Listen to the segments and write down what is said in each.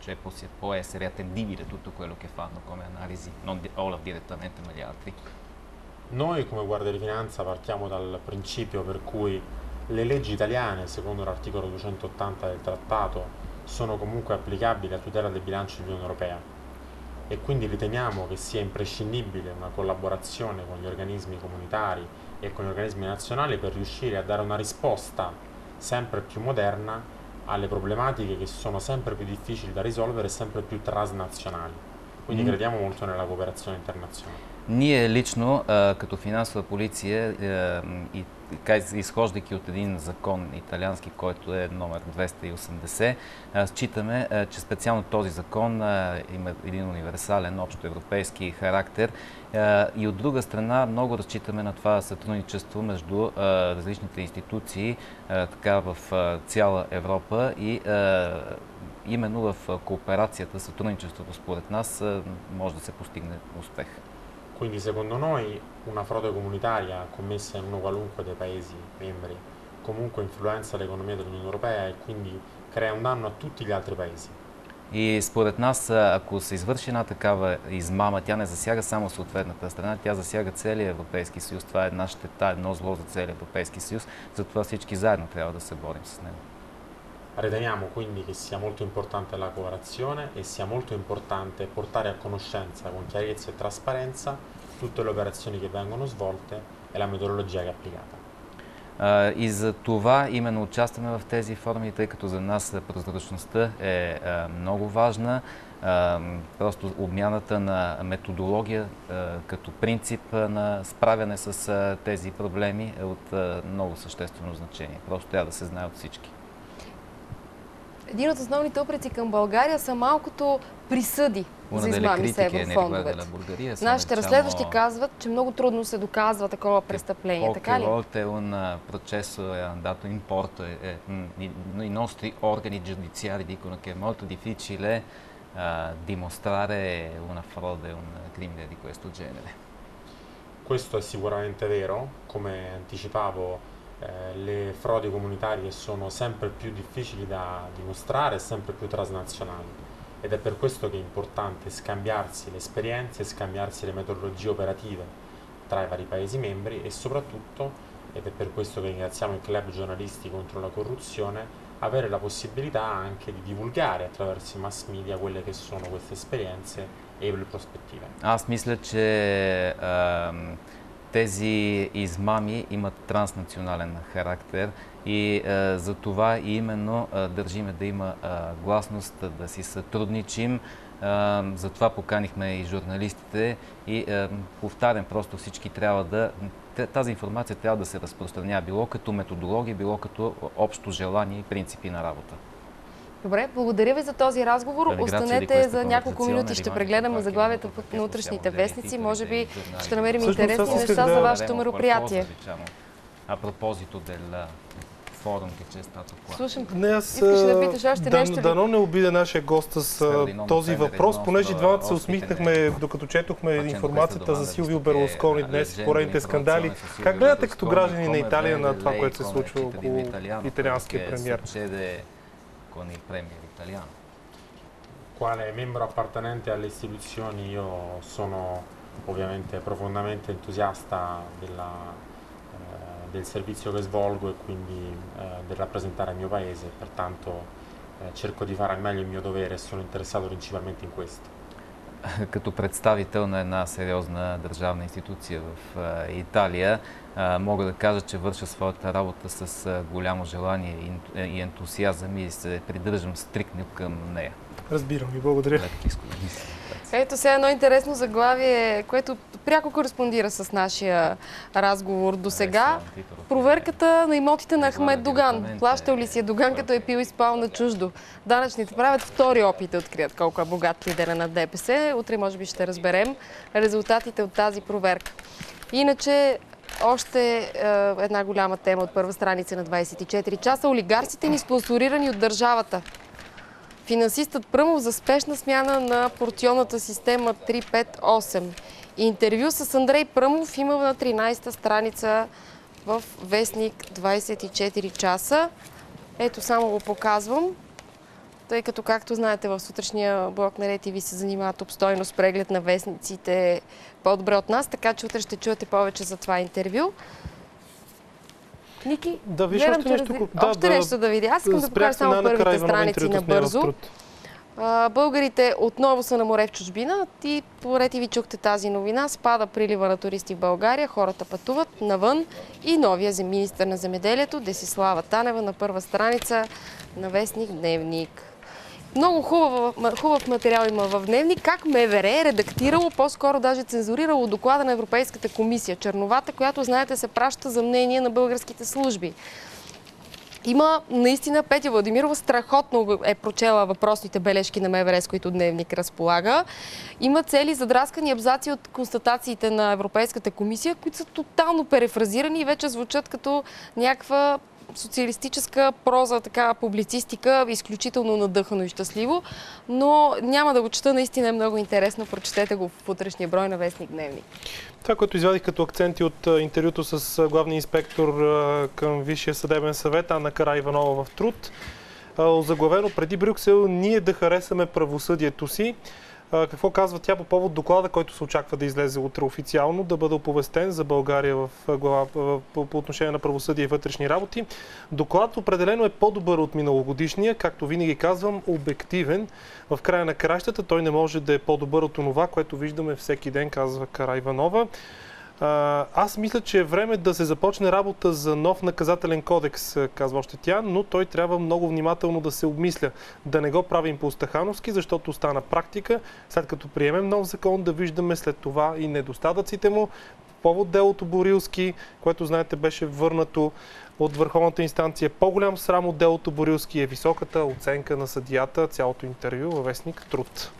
cioè può essere attendibile tutto quello che fanno come analisi, non Olaf direttamente ma gli altri. Noi come Guardia di Finanza partiamo dal principio per cui le leggi italiane, secondo l'articolo 280 del trattato, sono comunque applicabili a tutela del bilancio dell'Unione Europea e quindi riteniamo che sia imprescindibile una collaborazione con gli organismi comunitari e con gli organismi nazionali per riuscire a dare una risposta sempre più moderna alle problematiche che sono sempre più difficili da risolvere e sempre più transnazionali. Quindi crediamo molto nella cooperazione internazionale. Ние лично, като финансова полиция, изхождайки от един закон италиански, който е номер 280, считаме, че специално този закон има един универсален, общо европейски характер и от друга страна много разчитаме на това сътрудничество между различните институции така в цяла Европа и именно в кооперацията, сътрудничеството според нас може да се постигне успех. Quindi secondo noi una frode comunitaria commessa in uno qualunque dei Paesi membri comunque influenza l'economia dell'Unione Europea e quindi crea un danno a tutti gli altri Paesi. И според нас, ако се извърши една такава измама, тя не засяга само съответната страна, тя засяга целия Европейски съюз. Това е една щета, едно зло за целия Европейски съюз. Затова всички заедно трябва да се борим с него. Riteniamo quindi che sia molto importante la cooperazione e sia molto importante portare a conoscenza con chiarezza e trasparenza tutte le operazioni che vengono svolte e la metodologia che è applicata. И за това именно участваме в тези форуми, тъй като за нас прозрачността е много важна. Просто обмяната на методология като принцип на справяне с тези проблеми е от много съществено значение. Просто трябва да се знае от всички. Един от основните упреци към България са малкото присъди за измами с еврофондовете. Нашите разследващи казват, че много трудно се доказва такова престъпление. Така ли? Poche volte un processo è andato in porto e i nostri organi giudiziari dicono che è molto difficile dimostrare una frode, un crimine di questo genere. Questo è sicuramente vero, come anticipavo. Le frodi comunitarie sono sempre più difficili da dimostrare e sempre più transnazionali ed è per questo che è importante scambiarsi le esperienze, scambiarsi le metodologie operative tra i vari Paesi membri e soprattutto, ed è per questo che ringraziamo il Club Giornalisti contro la corruzione, avere la possibilità anche di divulgare attraverso i mass media quelle che sono queste esperienze e le prospettive. Аз мисля, че тези измами имат транснационален характер и за това именно държиме да има гласност, да си сътрудничим. Затова поканихме и журналистите и повтарям, просто всички трябва да... Тази информация трябва да се разпространява, било като методология, било като общо желание и принципи на работа. Добре, благодаря ви за този разговор. Останете за няколко минути, ще прегледаме заглавията на утрешните вестници. Може би ще намерим интересни неща за вашето мероприятие. А пропозито del forum che c'è stato qua. Слушам, искаш да питаш още нещо? Дано не обида нашия гост с този въпрос, понеже двамата се усмихнахме, докато четохме информацията за Силвио Берлускони днес и поредните скандали. Как гледате като граждани на Италия на това, което се случва около италианския премиер? Con il premier italiano. Quale membro appartenente alle istituzioni io sono ovviamente profondamente entusiasta del servizio che svolgo e quindi del rappresentare il mio paese, pertanto cerco di fare al meglio il mio dovere e sono interessato principalmente in questo. Като представител на една сериозна държавна институция в Италия, мога да кажа, че върша своята работа с голямо желание и ентусиазъм и се придържам стриктно към нея. Разбирам ви, благодаря. Ето сега едно интересно заглавие, което пряко кореспондира с нашия разговор до сега. Проверката на имотите на Ахмед Доган. Плащал ли си е Доган, като е пил и спал на чуждо? Данъчните правят втори опит да открият колко е богат лидера на ДПС. Утре може би ще разберем резултатите от тази проверка. Иначе още една голяма тема от първа страница на 24 часа. Олигарсите ни спонсорирани от държавата. Финансистът Пръмов за спешна смяна на порционната система 358. Интервю с Андрей Пръмов има на 13-та страница в вестник 24 часа. Ето само го показвам. тъй като, както знаете, в сутрешния блок на РТВ се занимават обстойно с преглед на вестниците по-добре от нас, така че утре ще чуете повече за това интервю. Ники, да, виж още нещо. Нещо да видя. Аз искам да покажа само първите страници набързо. Българите отново са на море в чужбина и по РТВ чухте тази новина. Спада прилива на туристи в България, хората пътуват навън и новия министър на земеделието Десислава Танева на първа страница на вестник Дневник. Много хубав материал има в Дневник. Как МВР е редактирало, по-скоро даже цензурирало доклада на Европейската комисия. Черновата, която, знаете, се праща за мнение на българските служби. Има наистина Петя Владимирова страхотно е прочела въпросните бележки на МВР, с които Дневник разполага. Има цели задраскани абзаци от констатациите на Европейската комисия, които са тотално перефразирани и вече звучат като някаква социалистическа проза, така публицистика, изключително надъхано и щастливо, но няма да го чета, наистина е много интересно. Прочетете го в утрешния брой на вестник Дневник. Това, което извадих като акценти от интервюто с главния инспектор към Висшия съдебен съвет Анна Караиванова в Труд, заглавено преди Брюксел, ние да харесаме правосъдието си. Какво казва тя по повод доклада, който се очаква да излезе утре официално, да бъде оповестен за България в глава по отношение на правосъдие и вътрешни работи. Докладът определено е по-добър от миналогодишния, както винаги казвам, обективен. В края на кращата той не може да е по-добър от това, което виждаме всеки ден, казва Караиванова. Аз мисля, че е време да се започне работа за нов наказателен кодекс, казва още тя, но той трябва много внимателно да се обмисля. Да не го правим по-стахановски, защото стана практика, след като приемем нов закон, да виждаме след това и недостатъците му. Повод делото Борилски, което, знаете, беше върнато от върховната инстанция. По-голям срам от делото Борилски е високата оценка на съдията, цялото интервю във вестник Труд.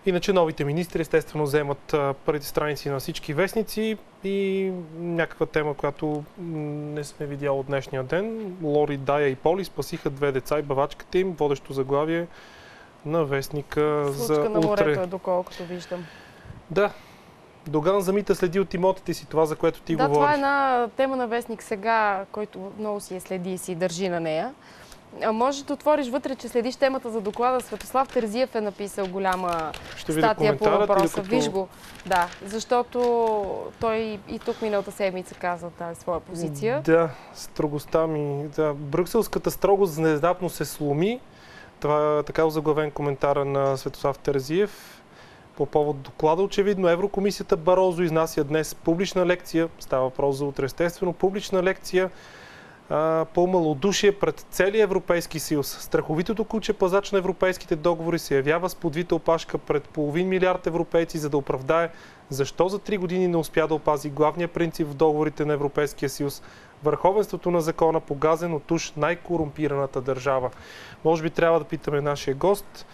Иначе новите министри естествено вземат първите страници на всички вестници и някаква тема, която не сме видяли от днешния ден. Лори, Дая и Поли спасиха 2 деца и бавачката им. Водещо заглавие на вестника за утре. На морето е, доколкото виждам. Да. Доган Замита следи от имотите си, това, за което ти говориш. Да, това е една тема на вестник Сега, който много си я следи и си държи на нея. Може да отвориш вътре, че следиш темата за доклада. Светослав Терзиев е написал голяма статия по въпроса. Виж го. Да, защото той и тук миналата седмица каза тази своя позиция. Да, строгостта ми. Да. Брюкселската строгост внезапно се сломи. Това е така озаглавен коментар на Светослав Терзиев по повод доклада. Очевидно Еврокомисията Барозо изнася днес публична лекция. Става въпрос за утре, естествено. Публична лекция по малодушие пред целия Европейски съюз. Страховитото куче, пазач на европейските договори, се явява с подвита опашка пред половин милиард европейци, за да оправдае защо за 3 години не успя да опази главния принцип в договорите на Европейския съюз – върховенството на закона, погазен от уж най-корумпираната държава. Може би трябва да питаме нашия гост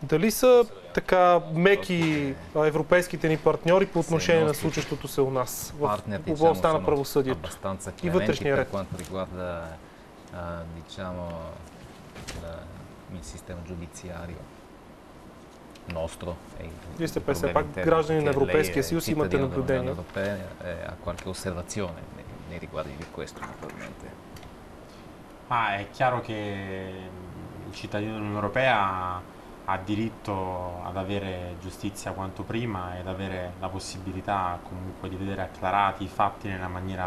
дали са така меки европейските ни партньори по отношение на случващото се у нас в областта на правосъдието и вътрешния ред. Quanto riguarda diciamo il sistema giudiziario nostro. Вие сте все пак граждани на Европейския съюз, имате наблюдение. Ha qualche osservazione nei riguardi di questo, naturalmente. È chiaro che il cittadino dell'Unione Europea ha diritto ad avere giustizia quanto prima ed avere la possibilità comunque di vedere acclarati i fatti nella maniera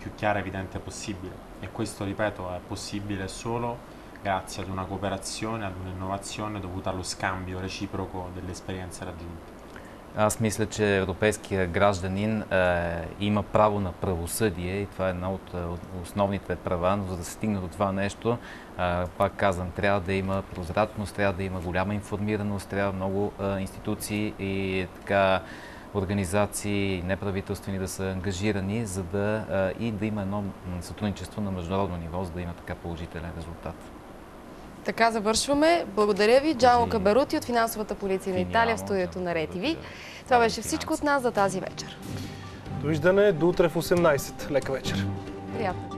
più chiara e evidente possibile. E questo, ripeto, è possibile solo grazie ad una cooperazione, ad un'innovazione dovuta allo scambio reciproco delle esperienze raggiunte. Аз мисля, че европейският гражданин има право на правосъдие и това е една от основните права, но за да се стигне до това нещо, пак казвам, трябва да има прозрачност, трябва да има голяма информираност, трябва много институции и така организации, неправителствени да са ангажирани, за да и да има едно сътрудничество на международно ниво, за да има така положителен резултат. Така завършваме. Благодаря ви. Джано Каберути от финансовата полиция на Италия в студиото на РТВ. Това беше всичко от нас за тази вечер. Довиждане до утре в 18. Лека вечер. Приятно.